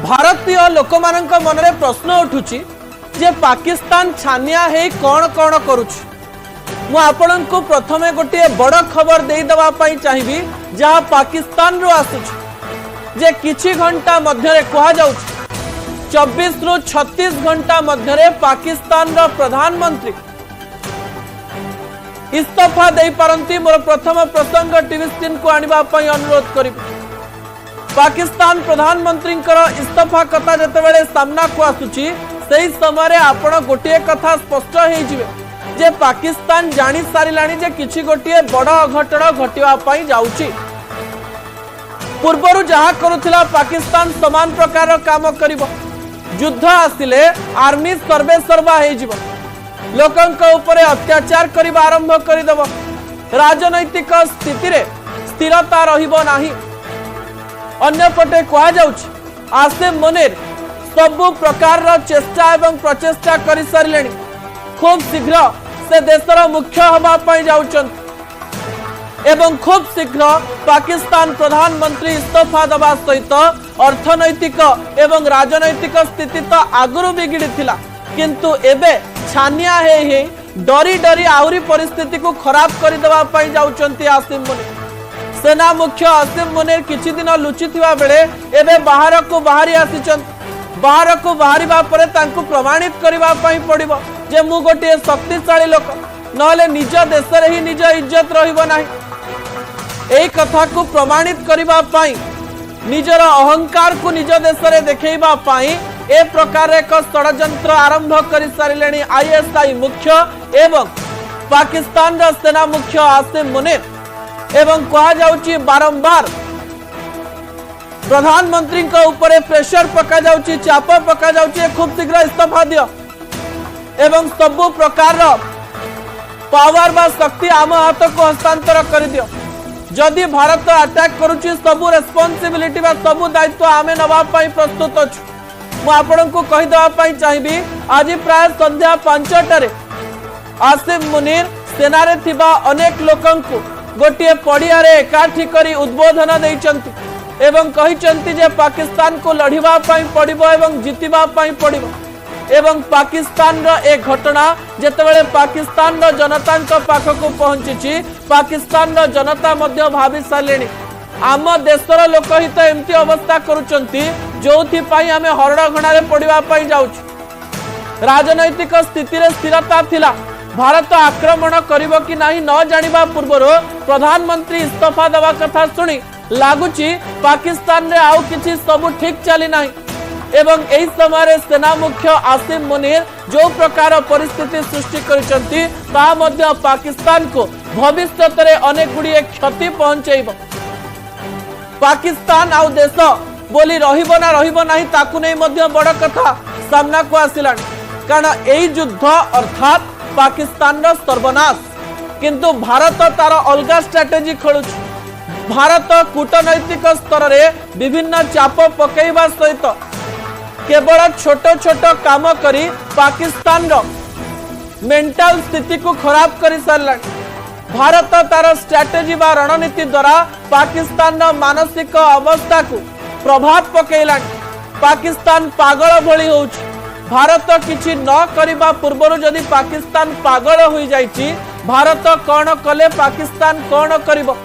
भारतीय लोक मानक मन में प्रश्न उठुची जे पाकिस्तान छानिया है कौन कौन करुछि। मु आपण को प्रथमे गोटे बड़ खबर दे दवा पई चाहिबी जहां पाकिस्तान रो आसुछि जे किछि घंटा मध्य कहा जाउछि 24 रु 36 घंटा मध्य पाकिस्तान रो प्रधानमंत्री इस्तीफा दे पारंती। मोर प्रथम प्रसंग टीवी स्क्रीन को आनिबा पई अनुरोध करी। पाकिस्तान प्रधानमंत्री इस्तीफा कथा जतेबेले सामना को आसुची सही समय आपण गोटे कथा स्पष्ट हो जे पाकिस्तान जानी सारिलानी जे किछि गोटे बड़ अघटन घटिवा पई जाउची। पूर्वरु जहा करुथिला पाकिस्तान समान प्रकार काम करिवो। युद्ध आसिले आर्मी सर्वे सर्वा हो जिवो, लोकंक ऊपर अत्याचार करिबा आरंभ करिदेव। राजनैतिक स्थिति रे स्थिरता रहिबो नाही। अन्यपटे कहा जाउछि आसिम मुनीर सबु प्रकार चेष्टा एवं प्रचेष्टा करि सारिलेनी। खूब शीघ्र से देशर मुख्य हवा पई जाउछन एवं खूब शीघ्र पाकिस्तान प्रधानमंत्री इस्तीफा दबा सहित अर्थनैतिक एवं राजनैतिक स्थिति तो आगुरु बिगिड़ी थिला, किंतु एबे छानिया हे डरी डरी आउरी परिस्थिति को खराब कर देवा पई जाउछंती आसिम मुनीर। सेना मुख्य आसिम मुनीर किछि दिन लुचि थिबा बेले एबे बाहर को बाहरी आसिछन। बाहर को बाहरिबा परे तांको प्रमाणित करिबा पई पड़िबो जे मु गोटे शक्तिशाली लोक, नहले निज देश रे ही निज इज्जत रहिबो नाही। एई कथा को प्रमाणित करिबा पई निजर अहंकार को निज देश रे देखैबा पई ए प्रकार एक षडयंत्र आरंभ कर सारिलेनी आईएसआई मुख्य एवं पाकिस्तान रा सेना मुख्य आसिम मुनीर। एवं कहा जाउची बारंबार प्रधानमंत्री को ऊपर प्रेशर पका जाउची, चाप पका जाउची खूब शीघ्र इस्तीफा दियो एवं सबु प्रकार पावर बा शक्ति आम हाथ को हस्तांतर कर दियो। जदि भारत अटैक करुची सबु रेस्पोंसिबिलिटी बा सबु दायित्व आमे नबा पई प्रस्तुत अछु। मु आपण को कहि दवा पई चाहिबी आज प्राय संध्या 5टारे आसिम मुनीर सेना रे थिबा अनेक लोकन को गोटे पड़िया रे एकाठी करी उद्बोधन दैचंती एवं कहिचंती जे पाकिस्तान को लढ़िबा पई पड़िबो एवं जितिबा पई पड़िबो। एवं पाकिस्तान रो एक घटना जेतेबेले पाकिस्तान रो जनता पाख को पहुंची पाकिस्तान रो जनता मध्य भाबी सालेनी आम देशर लोक ही तो एमती अवस्था करुचंती जोथि पई आमे हरड़ घणा रे पड़िबा पई जाउछु। राजनैतिक स्थिति रे स्थिरता थिला। भारत आक्रमण करिवो कि नाही न जानिबा पूर्वरो प्रधानमंत्री इस्तीफा दवा कथा सुनी लागुची पाकिस्तान रे आउ किछि सब ठीक चली नाही। एवं एही समय सेना मुख्य आसिम मुनीर जो प्रकार परिस्थिति सृष्टि करिसंती ता मध्य पाकिस्तान को भविष्यत रे अनेक गुडी क्षति पहुंचैबो। पाकिस्तान आउ देश बोली रहिबो ना रहिबो नाही ताकु नै मध्य बड़ कथा सामना को आसिलानी। कारण एही युद्ध अर्थात पाकिस्तान रो सर्वनाश, किंतु भारत तार अलगा स्ट्रेटेजी खेलुछि। भारत कूटनैतिक स्तर रे विभिन्न चाप पकेइबा सहित केवल छोट छोट काम करी पाकिस्तान रो मेंटल स्थिति को खराब कर सारला। भारत तार स्ट्रेटेजी बा रणनीति द्वारा पाकिस्तान रो मानसिक अवस्था को प्रभाव पकेइला। पाकिस्तान पागल भली होउछि। भारत किछि न करिबा पूर्वरु जदि पाकिस्तान पागल होई जाइछि भारत कौन कले पाकिस्तान कौन करिबो।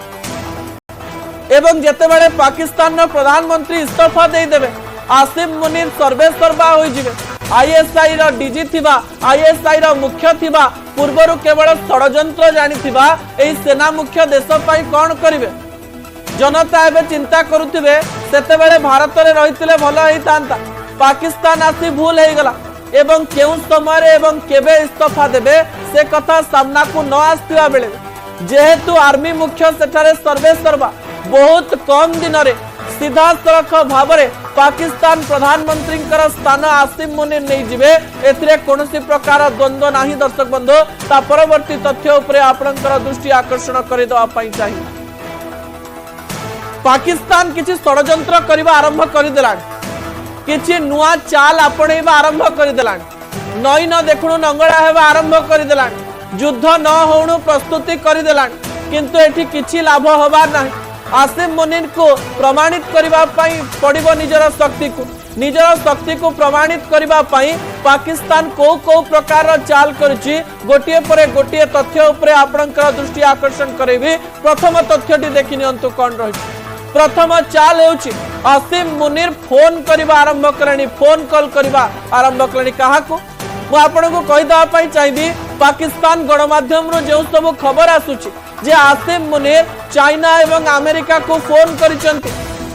एवं जेतेबेले पाकिस्तान रो प्रधानमंत्री इस्तीफा दे देबे आसिम मुनीर सर्वे सर्वा होई जिवे। आईएसआई रो डीजी थिबा आईएसआई रो मुख्य थिबा पूर्वरु केवल षडयंत्र जानि थिबा एई सेना मुख्य देश पई कौन करिवे। जनता एबे चिंता करुथिबे सेतेबेले भारत रे रहितिले भलो हेई तांता। पाकिस्तान आसी भूल हो गला एवं केउ समय एवं केबे इस्तीफा देबे से कथा सामना को न आसथिबा बेले जेहेतु आर्मी मुख्य सेठारे सर्वे सर्वा बहुत कम दिन रे सीधा सड़क भाव में पाकिस्तान प्रधानमंत्री स्थान आसिम मुनीर नहीं जिवे एथिरे कोनोसी प्रकार द्वंद्व नाही। दर्शक बंधु ता परवर्ती तथ्य उपरे आपनकर दृष्टि आकर्षण करि दवा पई चाहिए। पाकिस्तान किछि षडयंत्र करिबा आरंभ करि देलान, किछि नुआ चाल आपणेबा आरंभ करि देलान, नई न देखुनु नंगड़ा हेबा आरंभ करि देलान, युद्ध न होउनु प्रस्तुति करि देलान, किंतु एठी किछि लाभ होबार नाही। आसिम मुनिर को प्रमाणित करबा पई पड़िबो निजर शक्ति को प्रमाणित करबा पई पाकिस्तान को प्रकार चाल करछि गोटिए परे गोटिए तथ्य उपरे आपणकर दृष्टि आकर्षण करेबी। प्रथम तथ्यटी देखि नियंतु कोन रहिछि। प्रथम चाल हेउछि आसिम मुनिर फोन करबा आरंभ करणी फोन कॉल करबा आरंभ करणी काहाको मु आपनको कहि दवा पई चाहिबी। पाकिस्तान गणमाध्यम रो जो सब खबर आसुछि जे आसिम मुनिर चाइना एवं अमेरिका को फोन करिसंती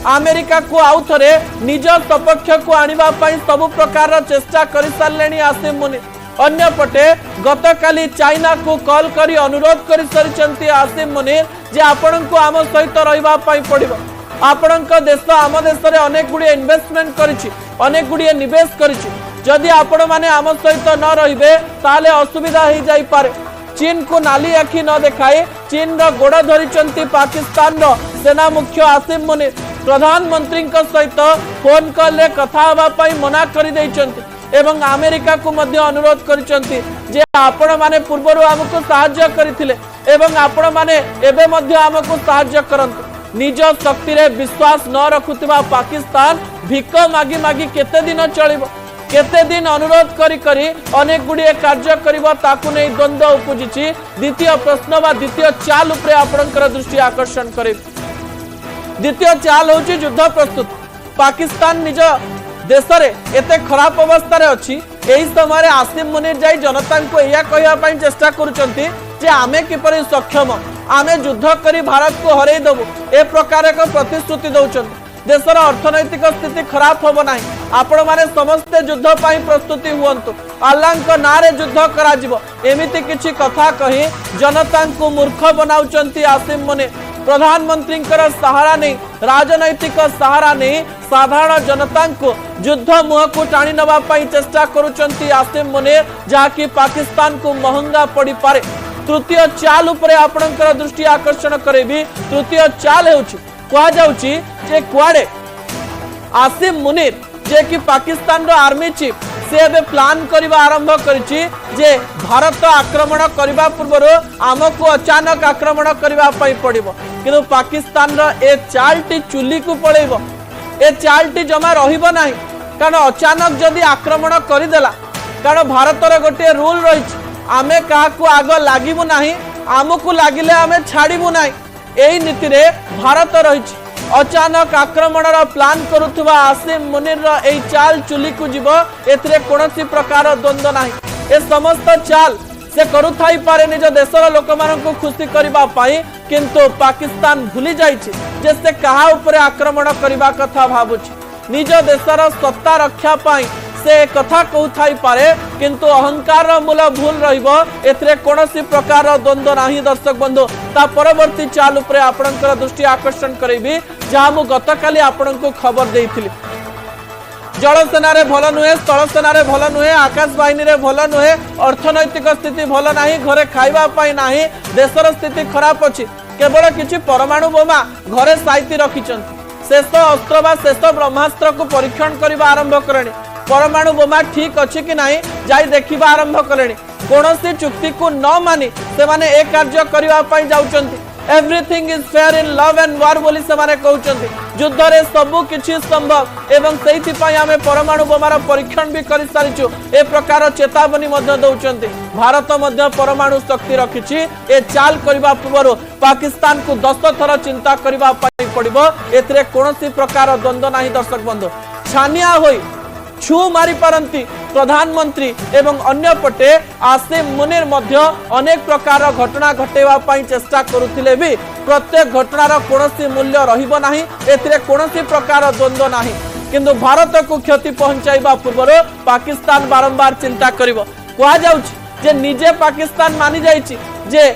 अमेरिका को आउ थरे निज सपक्ष को आनिबा पई सब प्रकार चेष्टा करि सारलेनी आसिम मुनिर। अन्य पटे गतकाली चाइना को कॉल करी अनुरोध करि सरिसंती आसिम मुनिर जे आपनको आम सहित रहिबा पई पड़िबो। आपणक देश आम देश रे अनेक गुडी इन्वेस्टमेंट करिछि अनेक गुडी निवेश करिछि जदि आपण माने आम सहित न रहिबे ताले असुविधा हो जाई पारे। चीन को नाली आखि न देखाई चीन रो गोड़ धरिचंती पाकिस्तान रो सेना मुख्य आसिम मुनिर प्रधानमंत्री सहित फोन कॉल रे कथा हवा पई मना करि दैचंती एवं अमेरिका को मध्य अनुरोध करिचंती जे आपण माने पूर्वरु हमको सहाय्य करिथिले एवं आपण माने एबे मध्य हमको सहाय्य करंतु। निज शक्ति रे विश्वास न रखुतिबा पाकिस्तान भिक मागी मागी केते दिन चलिबो केते दिन अनुरोध करी करी अनेक गुडी कार्य करिबो ताकु नै द्वंद्व उपजिछि। द्वितीय प्रश्न बा द्वितीय चाल उपरे आपणकर दृष्टि आकर्षण करे। द्वितीय चाल होछि युद्ध प्रस्तुत। पाकिस्तान निज देश रे एते खराब अवस्था रे अछि एही समय रे आसिम मुनिर जाई जनता को एया कहया पई चेष्टा करूचंती जे आमे किपरि सक्षम आमे युद्ध करी भारत को हरै दबु ए प्रकार एक प्रतिश्रुति दउचंती। देशर अर्थनैतिक स्थिति खराब होब नाही आपण माने समस्त युद्ध पाई प्रस्तुति हुअंतु अल्लाह नारे युद्ध करा जिवो एमिति किछि कथा कहि जनता को मूर्ख बनाउचंती आसिम मुनिर। प्रधानमंत्री सहारा नहीं राजनैतिक सहारा नहीं साधारण जनता को युद्ध मुह को टाणी नवा पाई चेष्टा करुचंती आसिम मुनिर जाकि पाकिस्तान को महंगा पड़ी पारे। तृतीय चाल उपरे आपणकर दृष्टि आकर्षण करेबी। तृतीय चाल हेउछि कहा जाउछि जे कुआडे आसिम मुनिर जे कि पाकिस्तान रो आर्मी चीफ से एबे प्लान करबा आरंभ करिछि जे भारत आक्रमण करबा पूर्व आमको अचानक आक्रमण करबा पई पड़िबो किंतु पाकिस्तान रो ए चालटी चुली को पळेबो ए चालटी जमा रहिबो नाही कारण अचानक जदि आक्रमण करिदेला कारण भारत रो गोटे रूल रहिछि आमे काहा को आग लागिबो नाही आमको लागिले आमे छाड़िबो नाही एही नीति रे भारत रहिछि। अचानक आक्रमण प्लान करुवा आसिम मुनिर एही चाल चुली को जीव एथिरे कोनोसी प्रकार द्वंद्व नाही। ए समस्त चाल से करुथाई पारे निज देशर लोक मानक खुशी करबा पाई किंतु पाकिस्तान भूली जाइछि जे से कहा ऊपर आक्रमण करबा कथा भाबुछि। निज देशर सत्ता रक्षा पाई से कथा कहूथाई पारे किंतु अहंकार मूल भूल रहिबो एथिरे कोनोसी प्रकार द्वंद्व नाही। दर्शक बंधु ता परवर्ती चाल उपरे आपणकर दृष्टि आकर्षण करेबी जहाँ मु गतकाली आपणको खबर देइथिली। जल सेना रे भल नुहे स्थल सेना रे भल नुहे आकाश बाहिनी रे भल नुहे अर्थनैतिक स्थिति भल नाही घरे खाइबा पाई नाही देशर स्थिति खराब अछि केवल किछि परमाणु बोमा घरे साइती रखिचंती शेष अस्त्र बा शेष ब्रह्मास्त्र को परीक्षण करबा आरंभ करणी परमाणु बोमा ठीक अछि कि नाही जाई देखिबा आरंभ कलेनी कोनोसी चुक्ति को न मानी से माने एक कार्य करबा पाई जाउचंती। Everything is fair in love and war बोली से माने कहउचंती युद्ध रे सब किछि संभव एवं सेहिति पई आमे परमाणु बोमार परीक्षण भी करि सारिछु ए प्रकार चेतावनी मध्य दउचंती। भारत मध्य परमाणु शक्ति रखिछि ए चाल करबा पूर्व पाकिस्तान को 10 थर चिंता करबा पाई पड़िबो एथिरे कोनोसी प्रकार द्वंद्व नाही। दर्शक बंधु छानिया होई छू मारी पारंती प्रधानमंत्री एवं अन्य पटे आसिम मुनिर मध्य अनेक प्रकार घटना घटेवा पाई चेष्टा करुथिले भी प्रत्येक घटनार कोनोसी मूल्य रहिबो नाही एथिरे कोनोसी प्रकार द्वंद्व नाही किंतु भारत को क्षति पहुंचाइबा पूर्व पाकिस्तान बारंबार चिंता करिवो। कहा जाउछि जे निजे पाकिस्तान मानि जाइछि जे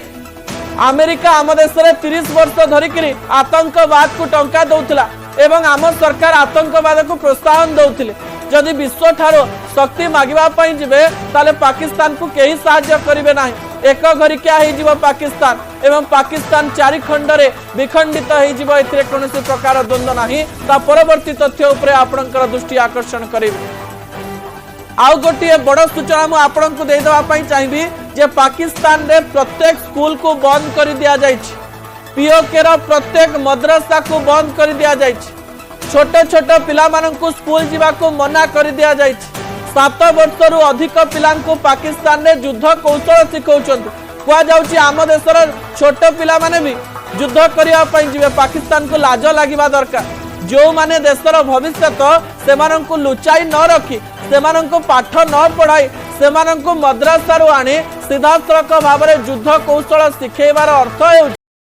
अमेरिका आम देश रे 30 वर्ष धरिकरी आतंकवाद को टंका दउथिला एवं आम सरकार आतंकवाद को प्रोत्साहन दउथिले जदि विश्व ठारो शक्ति मागिबा पई जिबे ताले पाकिस्तान को केही सहायता करिवे नाही एक घरी क्या हे जिवो पाकिस्तान एवं पाकिस्तान चारि खंड रे विखंडित हे जिवो एथिरे कोनोसी प्रकार द्वंद्व नाही। ता परवर्ती तथ्य उपरे आपणकर दृष्टि आकर्षण करिवे। आउ गोटे बड़ सूचना मु आपणको देइ दवा पई चाहिबी जे पाकिस्तान रे प्रत्येक स्कूल को बंद कर दिया जाइछि पीओके रो प्रत्येक मद्रसा को बंद कर दिया जायछि। छोट छोट पिला माननकु स्कूल जीवा को मना कर दिया जायछि। 7 वर्ष रु अधिक पिला पाकिस्तान रे युद्ध कौशल शिखौछन्ति। कुआ जाउछि आम देशर छोट पिला माने भी युद्ध करिया पई जिवे पाकिस्तान को लाज लागिबा दरकार। जो माने देशर भविष्यत सेमानंकु लुचाई न रखी सेमानंकु पाठ न पढ़ाई सेमानंकु मद्रसा रु आनी सीधासलख भाव में युद्ध कौशल शिखेबार अर्थ है